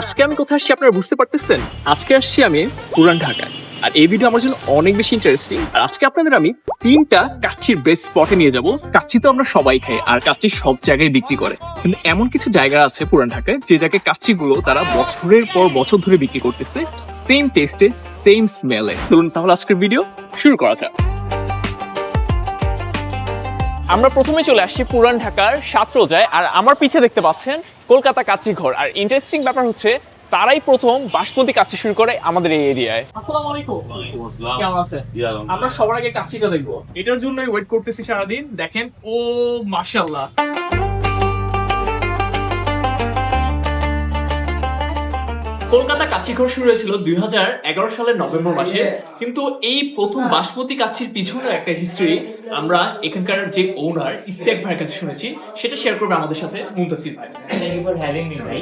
আজকে আমি কোথায় আসছি আপনারা বুঝতে পারতেছেন? আজকে আসছি আমি পুরান ঢাকায়। আর এই ভিডিও আমার জন্য অনেক বেশি ইন্টারেস্টিং। আর আজকে আপনাদের আমি 3টা কাচ্চির বেস্ট স্পটে নিয়ে যাব। কাচ্চি তো আমরা সবাই খাই আর কাচ্চি সব জায়গায় বিক্রি করে, কিন্তু এমন কিছু জায়গা আছে পুরান ঢাকায় যে জায়গায় কাচ্চিগুলো তারা বছরের পর বছর ধরে বিক্রি করতেছে, সেম টেস্টে সেম স্মেলে। চলুন তাহলে আজকের ভিডিও শুরু করা যাক। আমরা প্রথমে চলে আসছি পুরান ঢাকার সাতরোজায়, আর আমার পিছে দেখতে পাচ্ছেন কলকাতা কাচ্চি ঘর। আর ইন্টারেস্টিং ব্যাপার হচ্ছে তারাই প্রথম বাসমতি কাচ্চি শুরু করে আমাদের এই এরিয়ায়। আসসালামু আলাইকুম। কেমন আছেন? আমরা সবার আগে কাচ্চিটা দেখবো, এটার জন্যই ওয়েট করতেছি সারাদিন। দেখেন, ও মাশাআল্লাহ। কলকাতা কাচ্চি ঘর শুরু হয়েছিল 2011 সালের নভেম্বর মাসে, কিন্তু এই প্রথম বাসমতি কাচ্চির পিছনে একটা হিস্ট্রি আমরা এখানকার যে ওনার ইস্তিয়াক ভাইয়ের কাছে শুনেছি, সেটা শেয়ার করবে আমাদের সাথে মুনতাসির ভাই। Thank you for having me ভাই।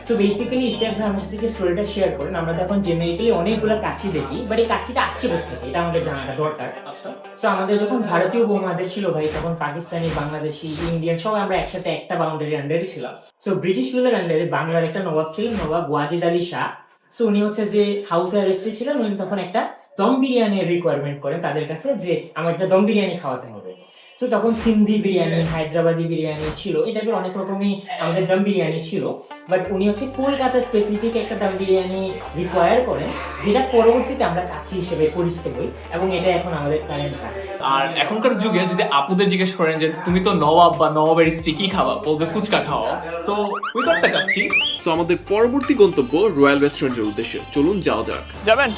সো বেসিক্যালি ইস্তিয়াক ভাই আমার সাথে যে স্টোরিটা শেয়ার করেন, আমরা তো এখন জেনারেলি অনেকগুলো কাচ্চি দেখি, বাট এই কাচ্চিটা আসছে কোথা থেকে এটা আমাদের জানাটা দরকার। আচ্ছা, সো আমাদের যখন ভারতীয় উপমহাদেশ ছিল ভাই, তখন পাকিস্তানি, বাংলাদেশি, ইন্ডিয়ান সবাই আমরা একসাথে একটা বাউন্ডারি আন্ডারে ছিলাম। সো ব্রিটিশ রুলের আন্ডারে বাংলার একটা নবাব ছিলেন, নবাব ওয়াজিদ আলী শাহ। সো উনি হচ্ছে যে হাউস অ্যারেস্টে ছিলেন, উনি তখন একটা দম বিরিয়ানির রিকোয়ারমেন্ট করেন তাদের কাছে, যে আমার একটা দম বিরিয়ানি খাওয়াতে হবে। তো তখন সিন্ধি বিরিয়ানি, হায়দ্রাবাদি বিরিয়ানি ছিল, এই টাইপের অনেক রকমই আমাদের দম বিরিয়ানি ছিল। বাট উনি হচ্ছে কলকাতা স্পেসিফিক একটা দম বিরিয়ানি রিকোয়ার করেন, যেটা পরবর্তীতে আমরা কাচ্চি হিসেবে পরিচিত হই, এবং এটা এখন আমাদের কারেন্ট কাচ্চি। আর এখনকার যুগে যদি আপুদের জিজ্ঞেস করেন যে তুমি তো নবাব বা নবাবের স্ত্রী, কি খাওয়া, বলবে ফুচকা খাওয়া। তো we got the kacchi. So আমাদের পরবর্তী গন্তব্য রয়্যাল রেস্টুরেন্টের উদ্দেশ্যে। চলুন যাওয়া যাক। যাবেন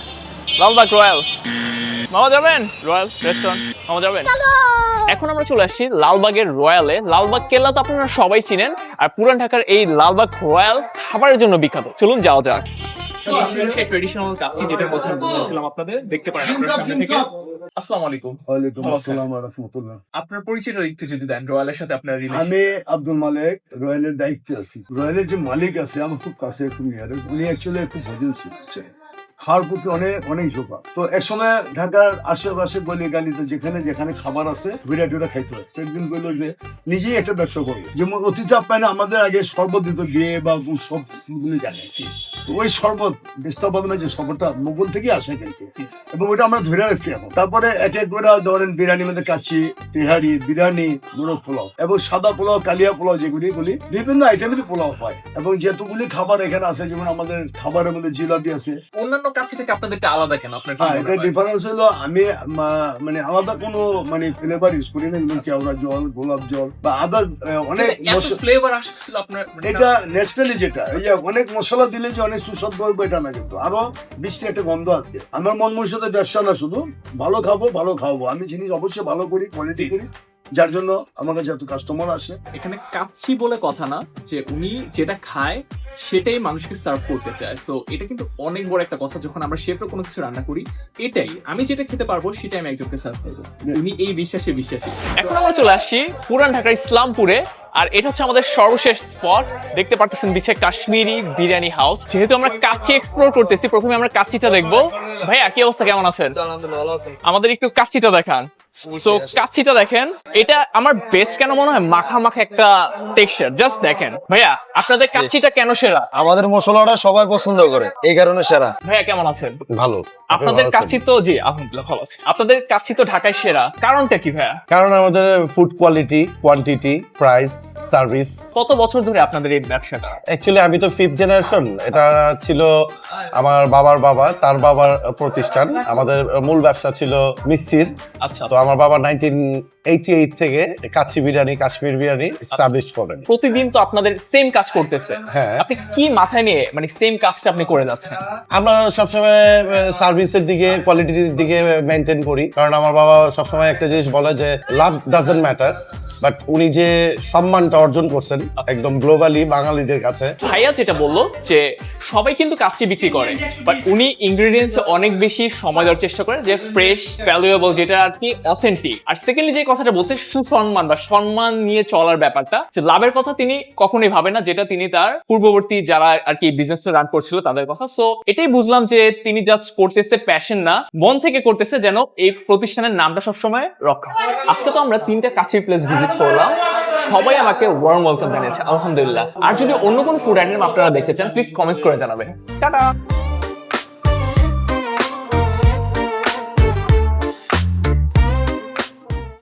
লালবাগ রয়্যাল? মামা যাবেন রয়্যাল রেস্টুরেন্ট? মামা যাবেন? এখন আমরা চলে আসছি লালবাগের রয়্যালে। লালবাগ কেল্লা তো আপনারা সবাই চিনেন, আর পুরান ঢাকার এই লালবাগ রয়্যাল খাবারের জন্য বিখ্যাত। চলুন যাওয়া যাক। সেই ট্রেডিশনাল কাচ্চি যেটার কথা বলছিলাম আপনাদের, দেখতে পারেন আপনারা সামনে থেকে। আসসালামু আলাইকুম। ওয়ালাইকুম আসসালাম ওয়া রাহমাতুল্লাহ। আপনার পরিচয়টা একটু যদি দেন, রয়্যালের সাথে আপনার রিলেশন। আমি আব্দুল মালিক, রয়্যালের দায়িত্বে আছি। রয়্যালের যে মালিক আছে আমার খুব কাছে, খুব নিয়ারে, উনি অ্যাকচুয়ালি খুব ভোজনশীল, খাওয়ার প্রতি অনেক অনেক ঝোঁকা। তো এক সময় ঢাকার আশেপাশে গলি গালিতে যেখানে যেখানে খাবার আছে ঘুরে টুরে খাইতে হয়। তো একদিন বললো যে নিজেই একটা ব্যবসা করবো, যেমন অতিথি আপ্যায়নে আমাদের আগে শরবত দিত, বিয়ে বা উৎসব গুলি জানে। তো ওই শরবত বিস্তাপনে যে শরবতটা মোগল থেকে আসে কিন্তু, এবং ওইটা আমরা ধরে রাখছি এখন। তারপরে এক এক করে ধরেন বিরিয়ানির মধ্যে কাচ্চি, তেহারি, বিরিয়ানি, মোরগ পোলাও এবং সাদা পোলাও, কালিয়া পোলাও, যেগুলি বিভিন্ন আইটেমের পোলাও হয়। এবং যেহেতুগুলি খাবার এখানে আছে, যেমন আমাদের খাবারের মধ্যে জিলাপি আছে। অন্যান্য কাচ্চি থেকে আপনাদেরটা আলাদা কেন? আপনার কি হ্যাঁ, মনে এটা হয়? ডিফারেন্স হলো আমি মানে আলাদা কোনো মানে ফ্লেভার ইউজ করি না, যেমন কেওড়া জল, গোলাপ জল বা আদার অনেক এত ফ্লেভার আসছিল আপনার, এটা ন্যাচারালি যেটা এই যে অনেক মশলা দিলে যে অনেক সুস্বাদু হবে এটা না, কিন্তু আরো বৃষ্টি একটা গন্ধ আছে। আমার মন মনসাতে ব্যবসা না, শুধু ভালো খাবো ভালো খাওয়াবো। আমি জিনিস অবশ্যই ভালো করি, কোয়ালিটি করি, যার জন্য আমার কাছে এত কাস্টমার আসে। এখানে কাচ্চি বলে কথা না, যে উনি যেটা খায় সেটাই মানুষকে সার্ভ করতে চায়। সো এটা কিন্তু অনেক বড় একটা কথা। যখন আমরা শেফরা কোনো কিছু রান্না করি, এটাই আমি যেটা খেতে পারবো সেটাই আমি একজনকে সার্ভ করবো। উনি এই বিশ্বাসী। এখন আমরা চলে আসছি পুরান ঢাকার ইসলামপুরে, আর এটা হচ্ছে আমাদের সর্বশেষ স্পট। দেখতে পারতেছেন বিছে কাশ্মীরি বিরিয়ানি হাউস। যেহেতু আমরা কাচ্চি এক্সপ্লোর করতেছি, প্রথমে আমরা কাচ্চিটা দেখবো। ভাইয়া কি অবস্থা, কেমন আছেন? আমাদের একটু কাচ্চিটা দেখান। সো কাচ্চিটা দেখেন, এটা আমার বেস্ট কেন মনে হয়, মাখা মাখা একটা টেক্সচার। জাস্ট দেখেন ভাইয়া, আপনাদের কাচ্চিটা কেন সেরা? আমাদের মশলাটা সবাই পছন্দ করে, এই কারণে সেরা। ভাইয়া কেমন আছেন? ভালো। আপনাদের কাচ্চি তো, জি আলহামদুলিল্লাহ ভালো আছি। আপনাদের কাচ্চি তো ঢাকায় সেরা, কারণটা কি ভাইয়া? কারণ আমাদের food quality, quantity, price, service. কত বছর ধরে আপনাদের এই ব্যবসাটা? অ্যাকচুয়ালি আমি তো 5th জেনারেশন। এটা ছিল আমার বাবার বাবা, তার বাবার প্রতিষ্ঠান। আমাদের মূল ব্যবসা ছিল মিষ্টির। আচ্ছা, তো আমার বাবা 1988 থেকে কাচ্চি বিরিয়ানি, কাশ্মীর বিরিয়ানি এস্টাবলিশ করেন। প্রতিদিন তো আপনাদের সেম কাজ করতেছে। হ্যাঁ। আপনি কি মাথায় নিয়ে মানে সেম কাজটা আপনি করে যাচ্ছেন? আমরা সবসময় সার্ভিসের দিকে, কোয়ালিটির দিকে মেনটেন করি। কারণ আমার বাবা সবসময় একটা জিনিস বলে যে লাভ ডাজন্ট ম্যাটার, বাট উনি যে সম্মানটা অর্জন করছেন একদম গ্লোবালি বাঙালিদের কাছে। ভাইয়া যেটা বললো যে সবাই কিন্তু কাচ্চি বিক্রি করে, বাট উনি ইনগ্রেডিয়েন্টস অনেক বেশি সময় দেওয়ার চেষ্টা করে, যে ফ্রেশ, ভ্যালুয়েবল, যেটা আর কি অথেন্টিক। আর সেকেন্ডলি যে কথাটা বলছে সুসম্মান বা সম্মান নিয়ে চলার ব্যাপারটা, যে লাভের কথা তিনি কখনোই ভাবেন না, যেটা তিনি তার পূর্ববর্তী যারা আর কি বিজনেসটা রান করছিল তাদের কথা। সো এটাই বুঝলাম যে তিনি জাস্ট করতেছে প্যাশন না, মন থেকে করতেছে, যেন এই প্রতিষ্ঠানের নামটা সবসময় রক্ষা হয়। আজকে তো আমরা 3টা কাচ্চির প্লেস ভিজিট ভিজিট করলাম, সবাই আমাকে ওয়ার্ম ওয়েলকাম জানিয়েছে, আলহামদুলিল্লাহ। আর যদি অন্য কোনো ফুড আইটেম আপনারা দেখতে চান প্লিজ কমেন্টস করে জানাবেন। টাটা।